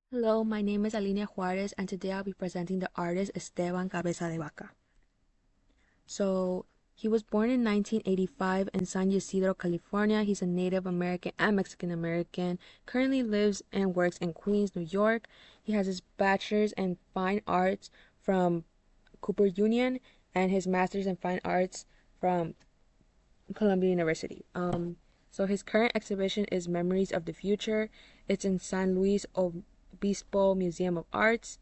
Hello, my name is Alinea Juarez, and today I'll be presenting the artist Esteban Cabeza de Vaca. So, he was born in 1985 in San Ysidro, California. He's a Native American and Mexican American. Currently lives and works in Queens, New York. He has his bachelor's in fine arts from Cooper Union and his master's in fine arts from Columbia University. So his current exhibition is Memories of the Future. It's in San Luis Obispo Museum of Arts,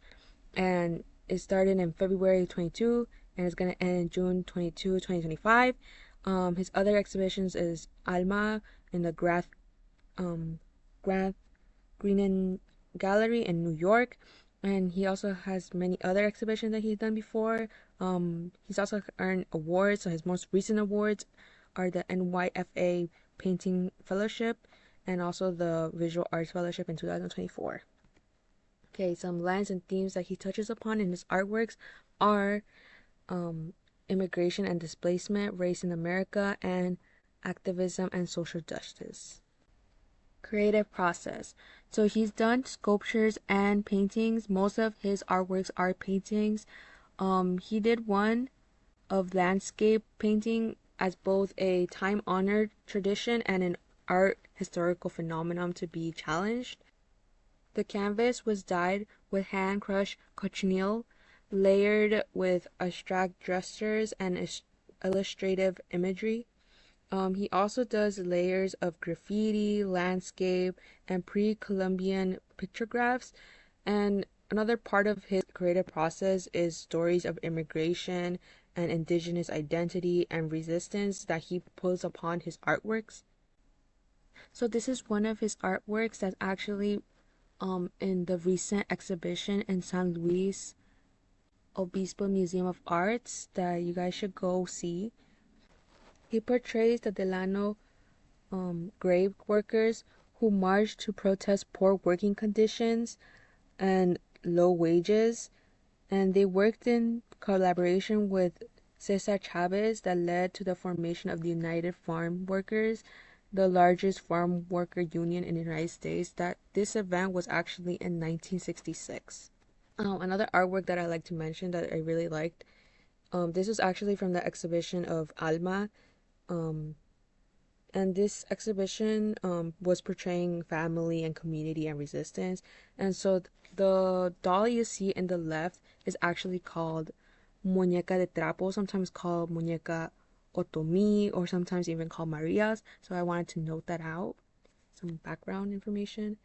and it started in February 22 and it's gonna end in June 2025. His other exhibitions is Alma in the Grant Greenan Gallery in New York, and he also has many other exhibitions that he's done before. He's also earned awards. So his most recent awards are the NYFA Painting Fellowship and also the Visual Arts Fellowship in 2024. Okay, some lines and themes that he touches upon in his artworks are um, immigration and displacement, race in America, and activism and social justice. Creative process. So he's done sculptures and paintings. Most of his artworks are paintings. He did one of landscape painting as both a time-honored tradition and an art historical phenomenon to be challenged. The canvas was dyed with hand-crushed cochineal, layered with abstract gestures and illustrative imagery. He also does layers of graffiti, landscape, and pre-Columbian pictographs. And another part of his creative process is stories of immigration and indigenous identity and resistance that he pulls upon his artworks. So this is one of his artworks that's actually in the recent exhibition in San Luis Obispo Museum of Arts that you guys should go see. He portrays the Delano grave workers who marched to protest poor working conditions and low wages, and they worked in collaboration with Cesar Chavez that led to the formation of the United Farm Workers, the largest farm worker union in the United States. That this event was actually in 1966. Another artwork that I like to mention that I really liked. This was actually from the exhibition of Alma. Um, and this exhibition was portraying family and community and resistance. And so the doll you see in the left is actually called Muñeca de Trapo, sometimes called Muñeca Otomi, or sometimes even called Marias. So I wanted to note that out, some background information.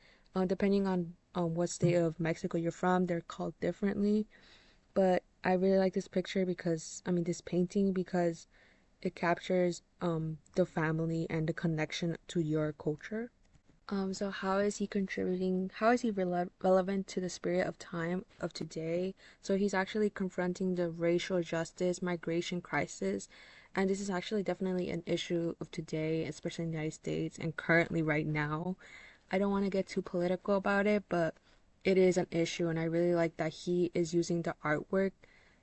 Depending on what state of Mexico you're from, they're called differently. But I really like this picture because, I mean, this painting because it captures the family and the connection to your culture. So how is he contributing? How is he relevant to the spirit of time of today? So he's actually confronting the racial justice, migration crisis, and this is actually definitely an issue of today, especially in the United States and currently right now. I don't want to get too political about it, but it is an issue, and I really like that he is using the artwork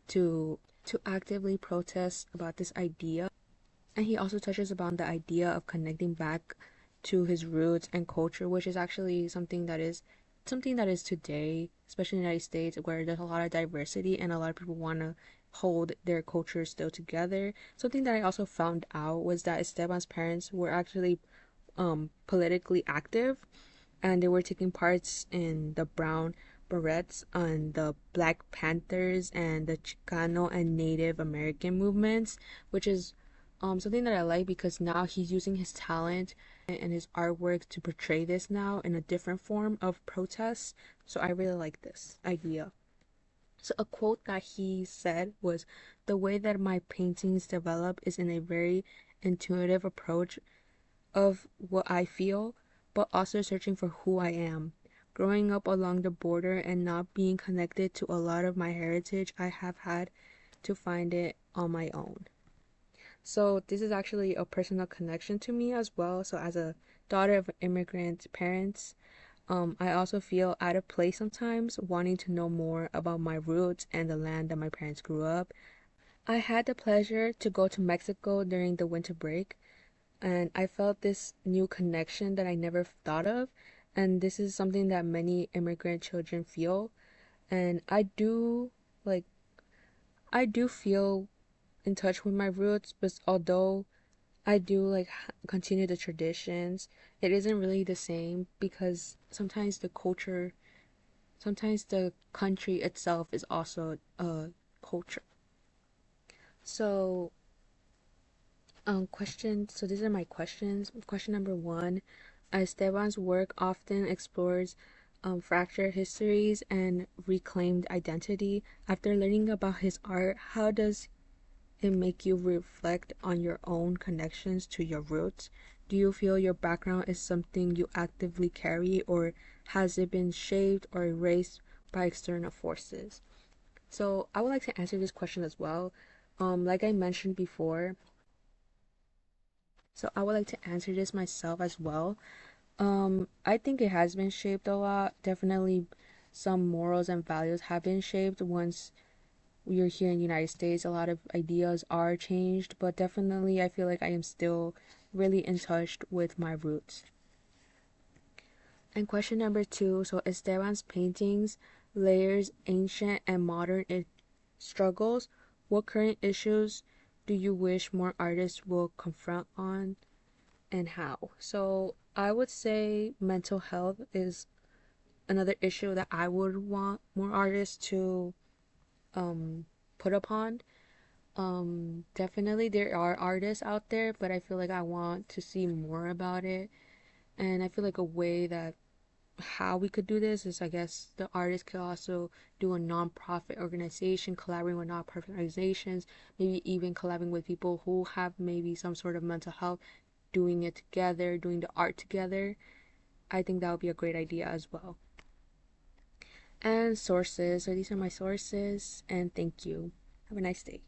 to actively protest about this idea. And he also touches upon the idea of connecting back to his roots and culture, which is actually something that is today, especially in the United States, where there's a lot of diversity and a lot of people want to hold their culture still together. Something that I also found out was that Esteban's parents were actually politically active, and they were taking parts in the Brown Berets and the Black Panthers and the Chicano and Native American movements, which is something that I like because now he's using his talent and his artwork to portray this now in a different form of protest. So I really like this idea. So a quote that he said was, "The way that my paintings develop is in a very intuitive approach of what I feel, but also searching for who I am. Growing up along the border and not being connected to a lot of my heritage, I have had to find it on my own." So this is actually a personal connection to me as well. So as a daughter of immigrant parents, I also feel out of place sometimes, wanting to know more about my roots and the land that my parents grew up. I had the pleasure to go to Mexico during the winter break, and I felt this new connection that I never thought of. and this is something that many immigrant children feel. And like I do feel in touch with my roots, but although I do like continue the traditions, it isn't really the same because sometimes the country itself is also a culture. So, so these are my questions. Question number one: Esteban's work often explores fractured histories and reclaimed identity. After learning about his art, how does it make you reflect on your own connections to your roots? Do you feel your background is something you actively carry, or has it been shaped or erased by external forces? So, I would like to answer this question as well. Like I mentioned before, so I would like to answer this myself as well. I think it has been shaped a lot. Definitely, some morals and values have been shaped once we are here in the United States. A lot of ideas are changed, but definitely I feel like I am still really in touch with my roots. And question number two, so Esteban's paintings layers ancient and modern struggles. What current issues do you wish more artists will confront on and how? So I would say mental health is another issue that I would want more artists to um, put upon. Definitely there are artists out there, but I feel like I want to see more about it. And I feel like a way that how we could do this is, I guess the artist could also do a non-profit organization, collaborating with non-profit organizations, maybe even collaborating with people who have maybe some sort of mental health, doing it together, doing the art together. I think that would be a great idea as well. And sources. So these are my sources, and thank you. Have a nice day.